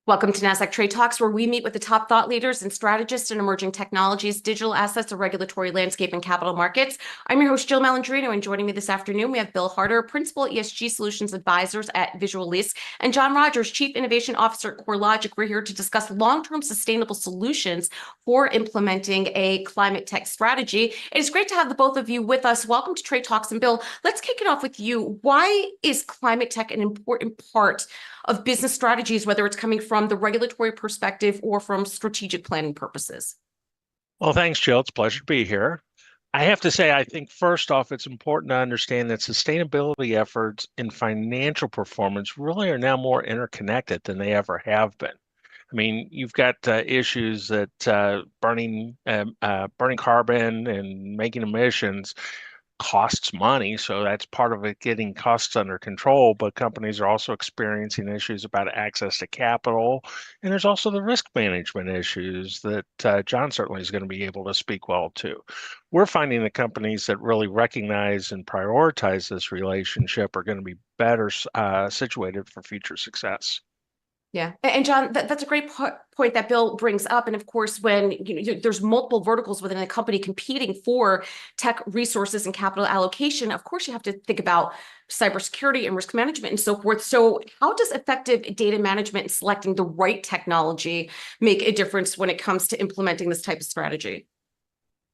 Welcome to Nasdaq TradeTalks, where we meet with the top thought leaders and strategists in emerging technologies, digital assets, a regulatory landscape, and capital markets. I'm your host, Jill Malandrino, and joining me this afternoon, we have Bill Harter, Principal ESG Solutions Advisors at Visual Lease, and John Rogers, Chief Innovation Officer at CoreLogic. We're here to discuss long-term sustainable solutions for implementing a climate tech strategy. It is great to have the both of you with us. Welcome to Trade Talks. And Bill, let's kick it off with you. Why is climate tech an important part of business strategies, whether it's coming from the regulatory perspective or from strategic planning purposes? Well, thanks, Jill. It's a pleasure to be here. I have to say, I think first off, it's important to understand that sustainability efforts and financial performance really are now more interconnected than they ever have been. I mean, you've got issues that burning carbon and making emissions costs money, so that's part of it, getting costs under control. But companies are also experiencing issues about access to capital, and there's also the risk management issues that John certainly is going to be able to speak well to. We're finding the companies that really recognize and prioritize this relationship are going to be better situated for future success. Yeah. And John, that's a great point that Bill brings up. And of course, when there's multiple verticals within a company competing for tech resources and capital allocation, of course, you have to think about cybersecurity and risk management and so forth. So how does effective data management and selecting the right technology make a difference when it comes to implementing this type of strategy?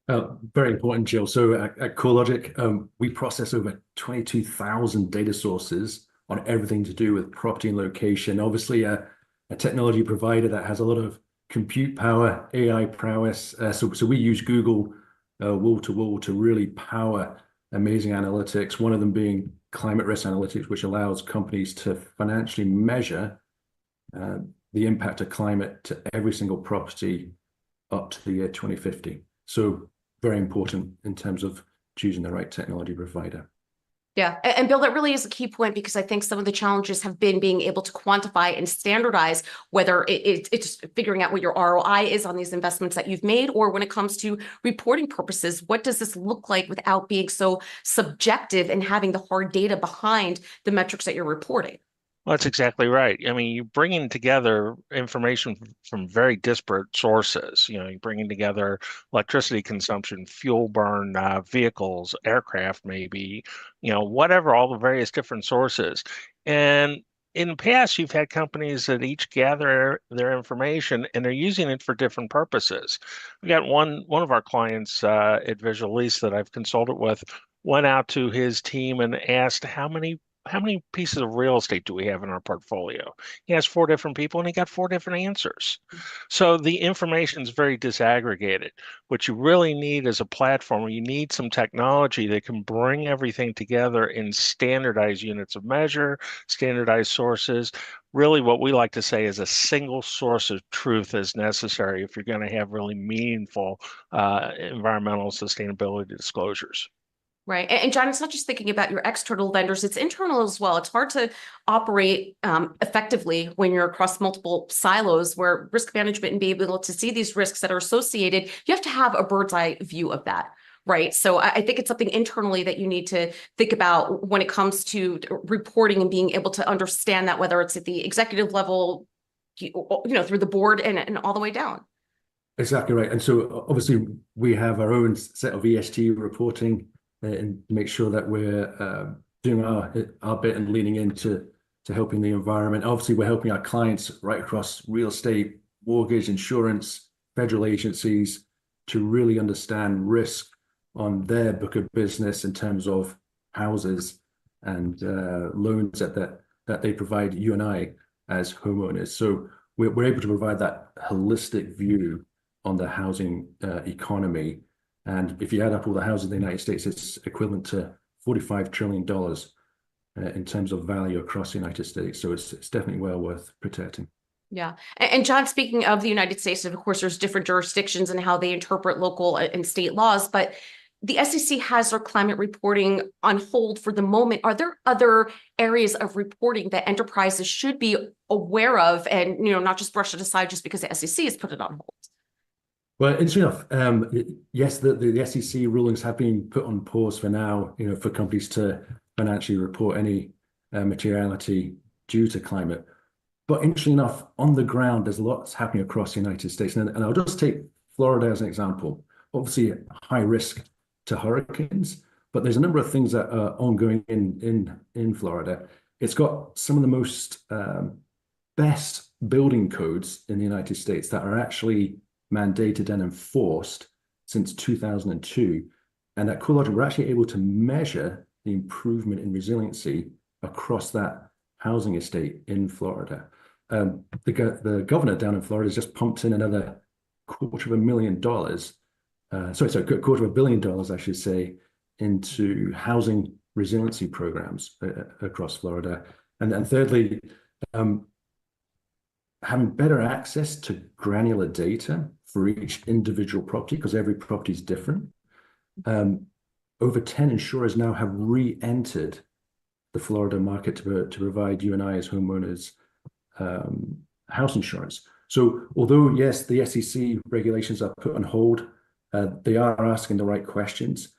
Very important, Jill. So at CoreLogic, we process over 22,000 data sources on everything to do with property and location. Obviously, a technology provider that has a lot of compute power, AI prowess. So we use Google wall to wall to really power amazing analytics. One of them being climate risk analytics, which allows companies to financially measure the impact of climate to every single property up to the year 2050. So very important in terms of choosing the right technology provider. Yeah. And Bill, that really is a key point, because I think some of the challenges have been being able to quantify and standardize whether it's figuring out what your ROI is on these investments that you've made, or when it comes to reporting purposes, what does this look like without being so subjective and having the hard data behind the metrics that you're reporting? Well, that's exactly right. I mean, you're bringing together information from very disparate sources. You're bringing together electricity consumption, fuel burn, vehicles, aircraft, maybe, whatever, all the various different sources. And in the past, you've had companies that each gather their information and they're using it for different purposes. We got one of our clients at Visual Lease that I've consulted with, went out to his team and asked how many pieces of real estate do we have in our portfolio? He has 4 different people and he got 4 different answers. So the information is very disaggregated. What you really need is a platform where you need some technology that can bring everything together in standardized units of measure, standardized sources. Really, what we like to say is a single source of truth is necessary if you're going to have really meaningful environmental sustainability disclosures. Right. And John, it's not just thinking about your external vendors, it's internal as well. It's hard to operate effectively when you're across multiple silos, where risk management and be able to see these risks that are associated, you have to have a bird's eye view of that. Right. So I think it's something internally that you need to think about when it comes to reporting and being able to understand that, whether it's at the executive level, through the board and all the way down. Exactly right. And so obviously we have our own set of ESG reporting and make sure that we're doing our bit and leaning into helping the environment. Obviously, we're helping our clients right across real estate, mortgage, insurance, federal agencies to really understand risk on their book of business in terms of houses and loans that they provide you and I as homeowners. So we're able to provide that holistic view on the housing economy. And if you add up all the houses in the United States, it's equivalent to $45 trillion in terms of value across the United States. So it's definitely well worth protecting. Yeah. And John, speaking of the United States, of course, there's different jurisdictions and how they interpret local and state laws, but the SEC has their climate reporting on hold for the moment. Are there other areas of reporting that enterprises should be aware of and, not just brush it aside just because the SEC has put it on hold? Well, interesting enough, yes, the SEC rulings have been put on pause for now, for companies to financially report any materiality due to climate. But interestingly enough, on the ground, there's lots happening across the United States. And I'll just take Florida as an example. Obviously, high risk to hurricanes, but there's a number of things that are ongoing in Florida. It's got some of the most best building codes in the United States that are actually mandated and enforced since 2002. And at CoreLogic, we're actually able to measure the improvement in resiliency across that housing estate in Florida. The governor down in Florida has just pumped in another $250,000. Sorry, $250 million, I should say, into housing resiliency programs across Florida. And thirdly, having better access to granular data for each individual property, because every property is different. Over 10 insurers now have re-entered the Florida market to provide you and I as homeowners house insurance. So although, yes, the SEC regulations are put on hold, they are asking the right questions.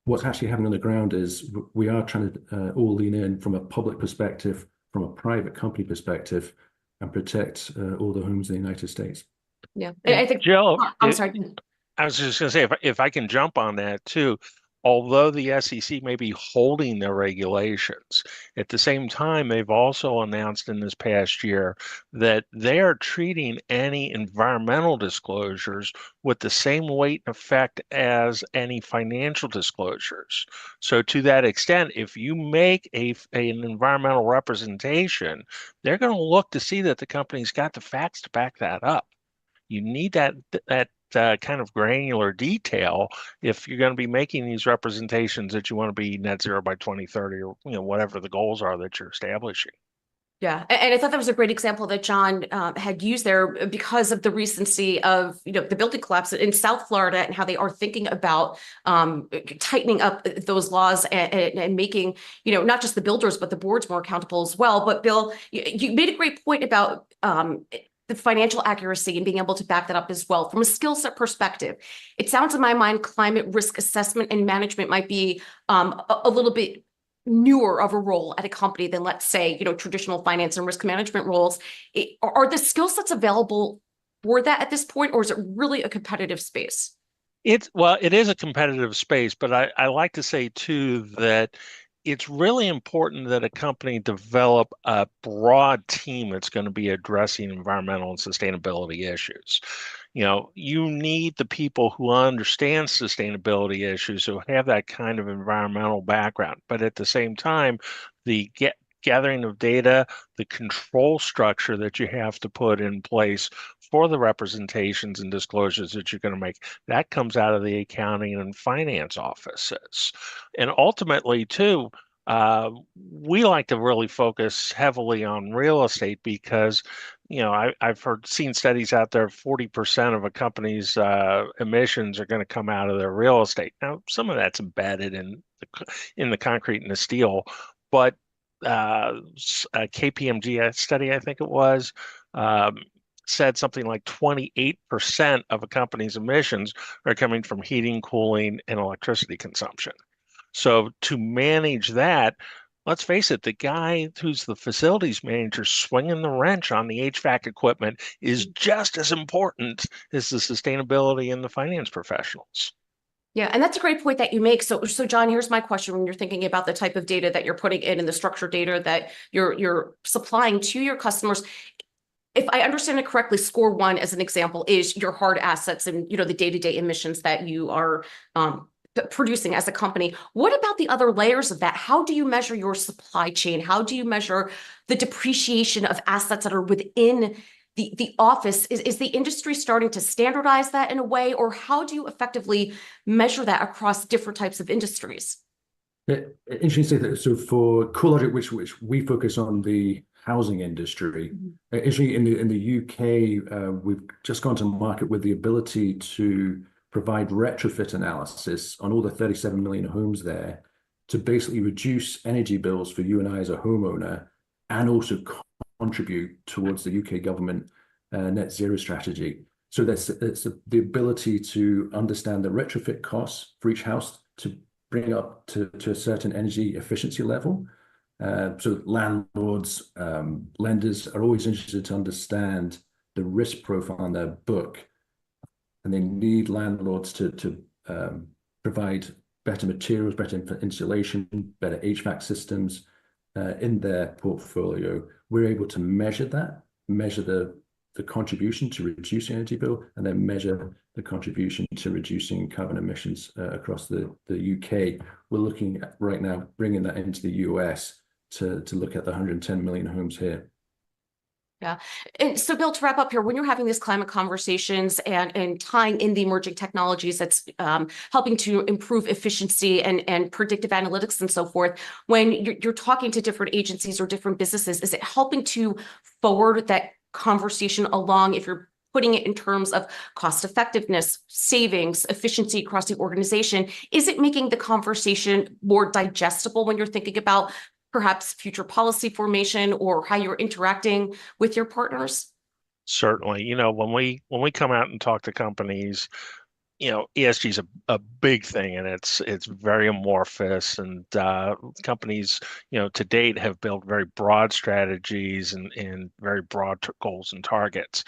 What's actually happening on the ground is we are trying to all lean in from a public perspective, from a private company perspective, and protect all the homes in the United States. Yeah, I think, Jill, I'm sorry. I was just going to say, if I can jump on that too, although the SEC may be holding their regulations, at the same time, they've also announced in this past year that they are treating any environmental disclosures with the same weight and effect as any financial disclosures. So to that extent, if you make an environmental representation, they're going to look to see that the company's got the facts to back that up. You need that kind of granular detail if you're going to be making these representations that you want to be net zero by 2030, or whatever the goals are that you're establishing. Yeah, and I thought that was a great example that John had used there because of the recency of the building collapse in South Florida and how they are thinking about tightening up those laws and making not just the builders but the boards more accountable as well. But Bill, you made a great point about the financial accuracy and being able to back that up as well. From a skill set perspective, it sounds in my mind climate risk assessment and management might be a little bit newer of a role at a company than, let's say, traditional finance and risk management roles. Are the skill sets available for that at this point, or is it really a competitive space? It is a competitive space, but I like to say too that it's really important that a company develop a broad team that's going to be addressing environmental and sustainability issues. You need the people who understand sustainability issues, who have that kind of environmental background, but at the same time, the gathering of data, the control structure that you have to put in place for the representations and disclosures that you're going to make, that comes out of the accounting and finance offices. And ultimately, too, we like to really focus heavily on real estate because, I've seen studies out there, 40% of a company's emissions are going to come out of their real estate. Now, some of that's embedded in the concrete and the steel, but a KPMG study, I think it was, said something like 28% of a company's emissions are coming from heating, cooling, and electricity consumption. So to manage that, let's face it, the guy who's the facilities manager swinging the wrench on the HVAC equipment is just as important as the sustainability and the finance professionals. Yeah, and that's a great point that you make. So John, here's my question when you're thinking about the type of data that you're putting in and the structured data that you're supplying to your customers. If I understand it correctly, score one, as an example, is your hard assets and the day-to-day emissions that you are producing as a company. What about the other layers of that? How do you measure your supply chain? How do you measure the depreciation of assets that are within the office? Is the industry starting to standardize that in a way, or how do you effectively measure that across different types of industries? Interesting that. So for CoreLogic, which we focus on the housing industry, actually in the UK, we've just gone to market with the ability to provide retrofit analysis on all the 37 million homes there to basically reduce energy bills for you and I as a homeowner, and also contribute towards the UK government net zero strategy. So it's the ability to understand the retrofit costs for each house to bring up to a certain energy efficiency level. So landlords, lenders are always interested to understand the risk profile on their book, and they need landlords to provide better materials, better insulation, better HVAC systems in their portfolio. We're able to measure that, measure the contribution to reducing energy bill, and then measure the contribution to reducing carbon emissions across the UK. We're looking at right now bringing that into the US to look at the 110 million homes here. Yeah. And so, Bill, to wrap up here, when you're having these climate conversations and tying in the emerging technologies that's helping to improve efficiency and predictive analytics and so forth, when you're talking to different agencies or different businesses, is it helping to forward that conversation along if you're putting it in terms of cost effectiveness, savings, efficiency across the organization? Is it making the conversation more digestible when you're thinking about perhaps future policy formation or how you're interacting with your partners? Certainly. When we come out and talk to companies, ESG is a big thing, and it's very amorphous, and companies, to date have built very broad strategies and very broad goals and targets.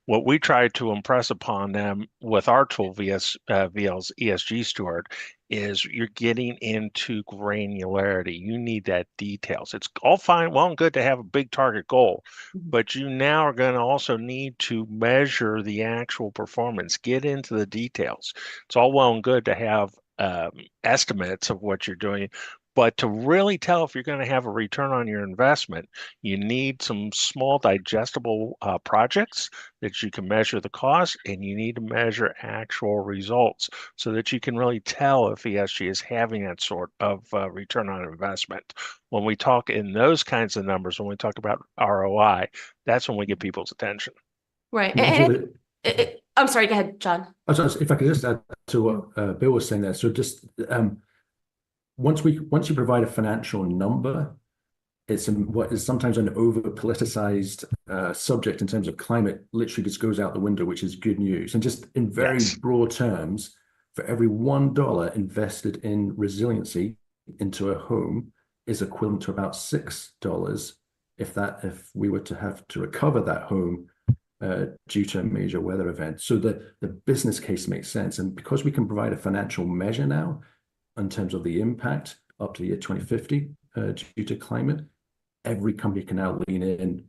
What we try to impress upon them with our tool, VL's ESG Steward, is you're getting into granularity. You need that details. It's all fine, well and good to have a big target goal, but you now are going to also need to measure the actual performance, get into the details. It's all well and good to have estimates of what you're doing, but to really tell if you're going to have a return on your investment, you need some small digestible projects that you can measure the cost, and you need to measure actual results so that you can really tell if ESG is having that sort of return on investment. When we talk in those kinds of numbers, when we talk about ROI, that's when we get people's attention. Right. Jill, I'm sorry, go ahead, John. If I could just add to what Bill was saying there. So just once you provide a financial number, it's what is sometimes an over-politicized subject in terms of climate literally just goes out the window, which is good news. And just in very broad terms, for every $1 invested in resiliency into a home is equivalent to about $6 if we were to have to recover that home due to a major weather event. So the business case makes sense. And because we can provide a financial measure now in terms of the impact up to the year 2050 due to climate, every company can now lean in,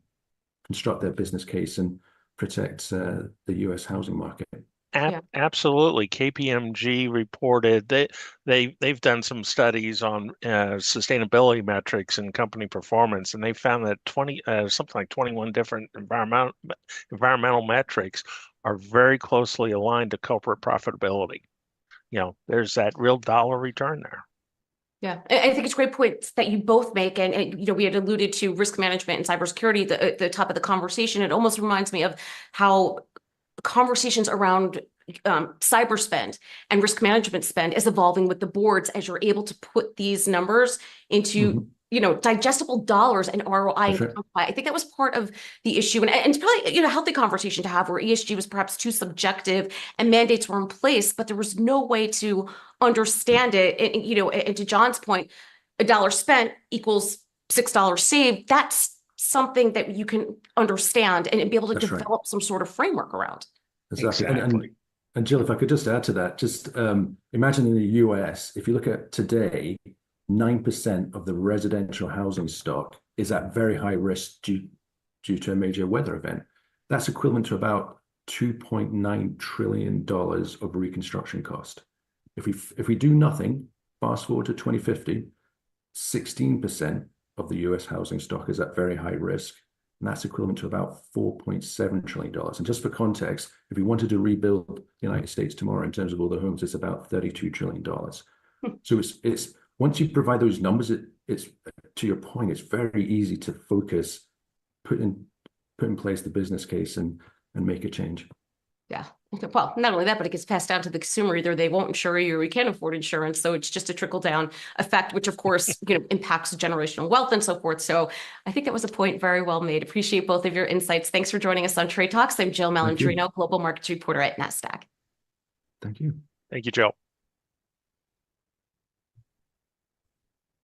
construct their business case, and protect the U.S. housing market. Absolutely. KPMG reported that they've done some studies on sustainability metrics and company performance, and they found that something like 21 different environmental metrics are very closely aligned to corporate profitability. There's that real dollar return there. Yeah, I think it's great points that you both make. And we had alluded to risk management and cybersecurity at the top of the conversation. It almost reminds me of how conversations around cyber spend and risk management spend is evolving with the boards as you're able to put these numbers into digestible dollars and ROI. Sure. I think that was part of the issue, and it's probably a healthy conversation to have where ESG was perhaps too subjective and mandates were in place, but there was no way to understand it. And to John's point, $1 spent equals $6 saved. That's something that you can understand and be able to develop some sort of framework around. Exactly. And Jill, if I could just add to that, just imagine in the US, if you look at today, 9% of the residential housing stock is at very high risk due to a major weather event. That's equivalent to about $2.9 trillion of reconstruction cost. If we do nothing, fast forward to 2050, 16% of the US housing stock is at very high risk, and that's equivalent to about $4.7 trillion. And just for context, if we wanted to rebuild the United States tomorrow in terms of all the homes, it's about $32 trillion. So it's once you provide those numbers, it's to your point, it's very easy to focus, put in place the business case and make a change. Yeah. Well, not only that, but it gets passed down to the consumer. Either they won't insure you or you can't afford insurance. So it's just a trickle down effect, which of course, impacts generational wealth and so forth. So I think that was a point very well made. Appreciate both of your insights. Thanks for joining us on Trade Talks. I'm Jill Malandrino, Global Markets Reporter at Nasdaq. Thank you. Thank you, Jill.